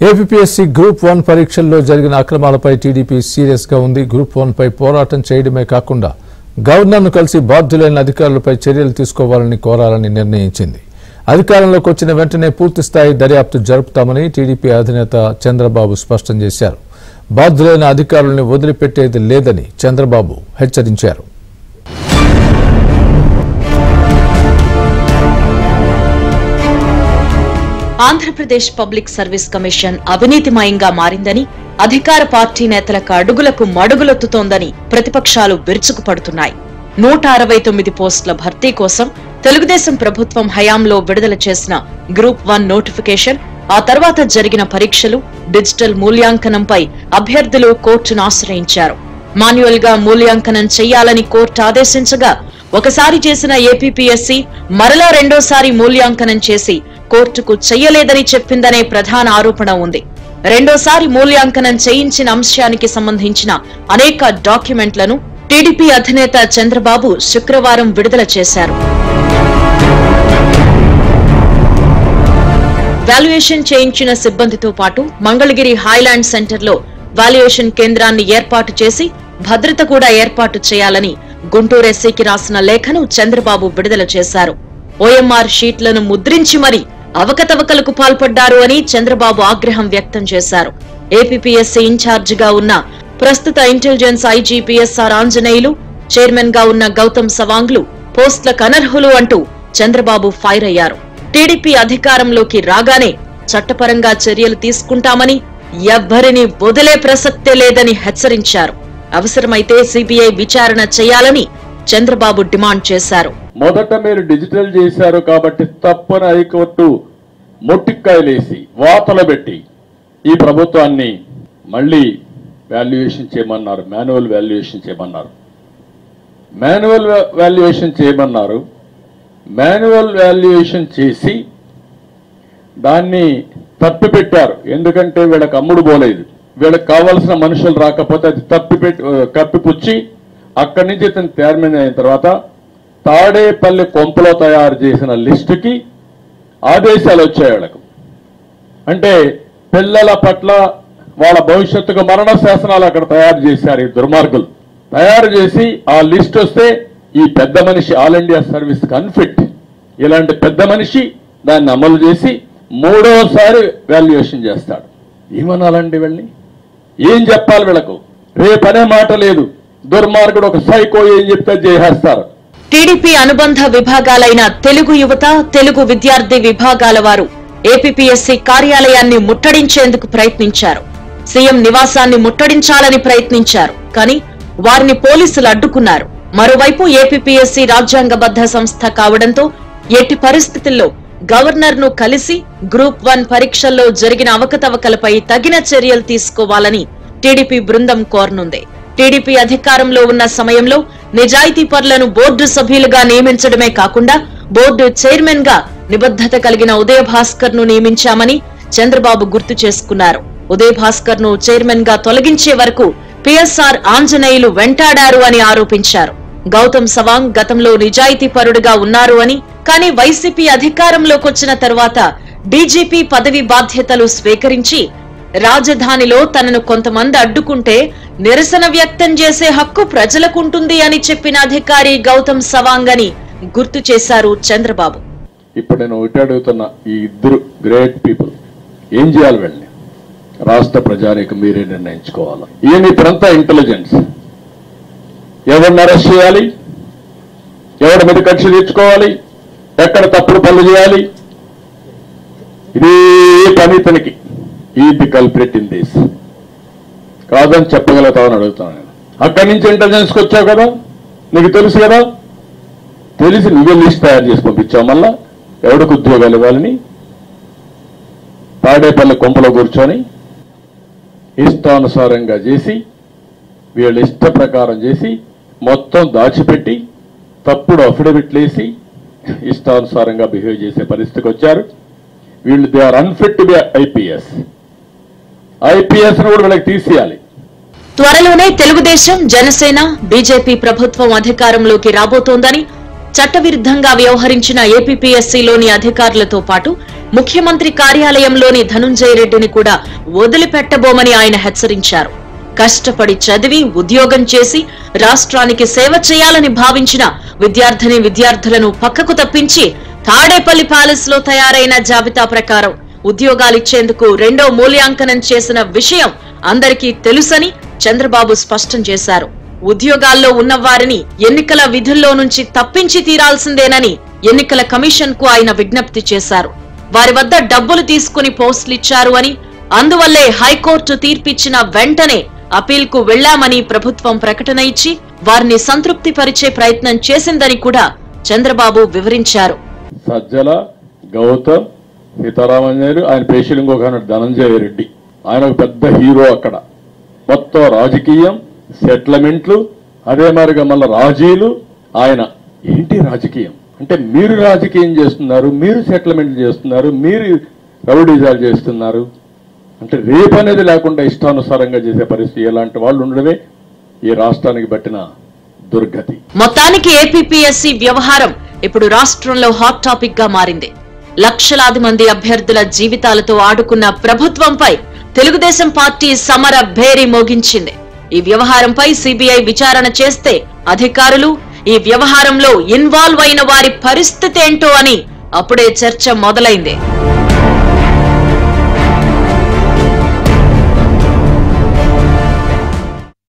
APSC group 1 పరీక్షల్లో జరిగిన అక్రమాలపై TDP serious గా ఉంది. గ్రూప్ 1 పై పోరాటం చేయడమే కాకుండా గవర్నర్ను కలిసి బాధ్యులైన అధికారులపై చర్యలు తీసుకోవాలని కోరాలని నిర్ణయించింది. అధికారంలోకి వచ్చిన వెంటనే పూర్తిస్థాయి దర్యాప్తు జరుపుతామని టీడీపీ అధినేత చంద్రబాబు స్పష్టం చేశారు. బాధ్యులైన అధికారులను వదిలిపెట్టేది లేదని చంద్రబాబు హెచ్చరించారు. ఆంధ్రప్రదేశ్ పబ్లిక్ సర్వీస్ కమిషన్ అవినీతిమయంగా మారిందని, అధికార పార్టీ నేతలకు అడుగులకు మడుగులొత్తుతోందని ప్రతిపక్షాలు విరుచుకుపడుతున్నాయి. 169 పోస్టుల భర్తీ కోసం తెలుగుదేశం ప్రభుత్వం హయాంలో విడుదల చేసిన గ్రూప్ 1 నోటిఫికేషన్, ఆ తర్వాత జరిగిన పరీక్షలు, డిజిటల్ మూల్యాంకనంపై అభ్యర్థులు కోర్టును ఆశ్రయించారు. మాన్యువల్ గా మూల్యాంకనం చేయాలని కోర్టు ఆదేశించగా ఒకసారి చేసిన ఏపీఎస్సీ మరలా రెండోసారి మూల్యాంకనం చేసి కోర్టుకు చెయ్యలేదని చెప్పిందనే ప్రధాన ఆరోపణ ఉంది. రెండోసారి మూల్యాంకనం చేయించిన అంశానికి సంబంధించిన అనేక డాక్యుమెంట్లను టీడీపీ అధినేత చంద్రబాబు శుక్రవారం విడుదల చేశారు. వాల్యుయేషన్ చేయించిన సిబ్బందితో పాటు మంగళగిరి హైలాండ్ సెంటర్లో వాల్యుయేషన్ కేంద్రాన్ని ఏర్పాటు చేసి భద్రత కూడా ఏర్పాటు చేయాలని గుంటూరు ఎస్సీకి రాసిన లేఖను చంద్రబాబు విడుదల చేశారు. ఓఎంఆర్ షీట్లను ముద్రించి మరీ అవకతవకలకు పాల్పడ్డారు అని చంద్రబాబు ఆగ్రహం వ్యక్తం చేశారు. ఏపీఎస్సీ ఇన్ఛార్జిగా ఉన్న ప్రస్తుత intelligence IG PSR Anjaneyulu, chairman గా ఉన్న గౌతమ్ సవాంగ్లు పోస్టులకు అనర్హులు అంటూ చంద్రబాబు ఫైర్ అయ్యారు. టీడీపీ అధికారంలోకి రాగానే చట్టపరంగా చర్యలు తీసుకుంటామని, ఎవ్వరిని వదిలే ప్రసక్తే లేదని హెచ్చరించారు. అవసరమైతే సిబిఐ విచారణ చేయాలని చంద్రబాబు డిమాండ్ చేశారు. మొదట మీరు డిజిటల్ చేశారు కాబట్టి తప్పని హైకోర్టు మొట్టికాయలేసి వాతలు పెట్టి ఈ ప్రభుత్వాన్ని మళ్ళీ వాల్యుయేషన్ చేయమన్నారు. మాన్యువల్ వాల్యుయేషన్ చేయమన్నారు. మాన్యువల్ వాల్యుయేషన్ చేసి దాన్ని తప్పిపెట్టారు. ఎందుకంటే వీళ్ళకి అమ్ముడు పోలేదు. వీళ్ళకి కావాల్సిన మనుషులు రాకపోతే అది కప్పిపుచ్చి అక్కడి నుంచి ఇతను చైర్మన్ అయిన తర్వాత తాడేపల్లి కొంపలో తయారు చేసిన లిస్టుకి ఆదేశాలు వచ్చాయి వాళ్ళకు. అంటే పిల్లల పట్ల వాళ్ళ భవిష్యత్తుకు మరణ శాసనాలు అక్కడ తయారు చేశారు ఈ దుర్మార్గులు. తయారు చేసి ఆ లిస్ట్ వస్తే ఈ పెద్ద మనిషి ఆల్ ఇండియా సర్వీస్ అన్ఫిట్, ఇలాంటి పెద్ద మనిషి దాన్ని అమలు చేసి మూడోసారి వాల్యుయేషన్ చేస్తాడు. ఏమనాలండి వీళ్ళని? ఏం చెప్పాలి వీళ్ళకు? రేపనే మాట లేదు. దుర్మార్గుడు ఒక సైకో ఏం చెప్తే చేసేస్తారు. టీడీపీ అనుబంధ విభాగాలైన తెలుగు యువత, తెలుగు విద్యార్థి విభాగాల వారు ఏపీఎస్సీ కార్యాలయాన్ని ముట్టడించేందుకు ప్రయత్నించారు. సీఎం నివాసాన్ని ముట్టడించాలని ప్రయత్నించారు. కానీ వారిని పోలీసులు అడ్డుకున్నారు. మరోవైపు ఏపీఎస్సీ రాజ్యాంగబద్ధ సంస్థ కావడంతో ఎట్టి పరిస్థితుల్లో గవర్నర్ ను కలిసి గ్రూప్ 1 పరీక్షల్లో జరిగిన అవకతవకలపై తగిన చర్యలు తీసుకోవాలని టీడీపీ బృందం కోరనుంది. టీడీపీ అధికారంలో ఉన్న సమయంలో నిజాయితీ పరులను బోర్డు సభ్యులుగా నియమించడమే కాకుండా బోర్డు చైర్మన్ గా నిబద్ధత కలిగిన ఉదయ్ భాస్కర్ ను నియమించామని చంద్రబాబు గుర్తు చేసుకున్నారు. ఉదయ్ భాస్కర్ ను చైర్మన్ గా తొలగించే వరకు పిఎస్ఆర్ ఆంజనేయులు వెంటాడారు అని ఆరోపించారు. గౌతమ్ సవాంగ్ గతంలో నిజాయితీ పరుడుగా ఉన్నారు అని, కానీ వైసీపీ అధికారంలోకి వచ్చిన తర్వాత డీజీపీ పదవి బాధ్యతలు స్వీకరించి రాజధానిలో తనను కొంతమంది అడ్డుకుంటే నిరసన వ్యక్తం చేసే హక్కు ప్రజలకుంటుంది అని చెప్పిన అధికారి గౌతమ్ సవాంగ్ అని గుర్తు చేశారు చంద్రబాబు. ఇప్పుడు నేను ఒకటి అడుగుతున్నా, ఈ ఇద్దరు గ్రేట్ పీపుల్ ఏం చేయాలి? వెళ్ళి రాష్ట్ర ప్రజానికి మీరే నిర్ణయించుకోవాలి. ఈయన ఇప్పుడంతా ఇంటెలిజెన్స్. ఎవరిని అరెస్ట్ చేయాలి, ఎవరి మీద కక్ష తీర్చుకోవాలి, ఎక్కడ తప్పుడు పనులు చేయాలి, ఇదే పని ఇతనికి. ఈ ది కల్ప్రిట్ ఇన్ దిస్ కాదని చెప్పగలుగుతామని అడుగుతాను నేను. అక్కడి నుంచి ఇంటెలిజెన్స్కి వచ్చావు కదా, నీకు తెలుసు కదా, తెలిసి నువ్వే లిస్ట్ తయారు చేసి పంపించావు. మళ్ళా ఎవరికి ఉద్యోగాలు ఇవ్వాలని తాడేపల్లి కొంపలో కూర్చొని ఇష్టానుసారంగా చేసి, వీళ్ళ ఇష్ట ప్రకారం చేసి మొత్తం దాచిపెట్టి తప్పుడు అఫిడవిట్లు వేసి ఇష్టానుసారంగా బిహేవ్ చేసే పరిస్థితికి వచ్చారు వీళ్ళు. They are unfit to be IPS ను కూడా వీళ్ళకి తీసేయాలి. త్వరలోనే తెలుగుదేశం, జనసేన, బీజేపీ ప్రభుత్వం అధికారంలోకి రాబోతోందని చట్టవిరుద్ధంగా వ్యవహరించిన ఏపీపీఎస్సీలోని అధికారులతో పాటు ముఖ్యమంత్రి కార్యాలయంలోని ధనుంజయ రెడ్డిని కూడా వదిలిపెట్టబోమని ఆయన హెచ్చరించారు. కష్టపడి చదివి ఉద్యోగం చేసి రాష్ట్రానికి సేవ చేయాలని భావించిన విద్యార్థులను పక్కకు తప్పించి తాడేపల్లి ప్యాలెస్ లో తయారైన జాబితా ప్రకారం ఉద్యోగాలిచ్చేందుకు రెండో మూల్యాంకనం చేసిన విషయం అందరికీ తెలుసని చంద్రబాబు స్పష్టం చేశారు. ఉద్యోగాల్లో ఉన్న వారిని ఎన్నికల విధుల్లో నుంచి తప్పించి తీరాల్సిందేనని ఎన్నికల కమిషన్ కు ఆయన విజ్ఞప్తి చేశారు. వారి వద్ద డబ్బులు తీసుకుని పోస్టులిచ్చారు అని, అందువల్లే హైకోర్టు తీర్పిచ్చిన వెంటనే అపీల్ కు వెళ్లామని ప్రభుత్వం ప్రకటన ఇచ్చి వారిని సంతృప్తి పరిచే ప్రయత్నం చేసిందని కూడా చంద్రబాబు వివరించారు. సజ్జల, గౌతమ్, సీతారామయ్య, ఆయన పేషీలు ఇంకొక ధనంజయ రెడ్డి, ఆయన ఒక పెద్ద హీరో. అక్కడ మొత్తం రాజకీయం, సెటిల్మెంట్లు, అదే మాదిరిగా మళ్ళీ రాజీలు. ఆయన ఏంటి రాజకీయం అంటే, మీరు రాజకీయం చేస్తున్నారు, మీరు సెటిల్మెంట్లు చేస్తున్నారు, మీరు రౌడీజాలు చేస్తున్నారు అంటే రేపు అనేది లేకుండా ఇష్టానుసారంగా చేసే పరిస్థితి. ఎలాంటి వాళ్ళు ఉండడమే ఈ రాష్ట్రానికి పట్టిన దుర్గతి. మొత్తానికి ఏపీపీఎస్సీ వ్యవహారం ఇప్పుడు రాష్ట్రంలో హాట్ టాపిక్ గా మారింది. లక్షలాది మంది అభ్యర్థుల జీవితాలతో ఆడుకున్న ప్రభుత్వంపై తెలుగుదేశం పార్టీ సమర భేరీ మోగించింది. ఈ వ్యవహారంపై సిబిఐ విచారణ చేస్తే అధికారులు, ఈ వ్యవహారంలో ఇన్వాల్వ్ అయిన వారి పరిస్థితి ఏంటో అని అప్పుడే చర్చ మొదలైంది.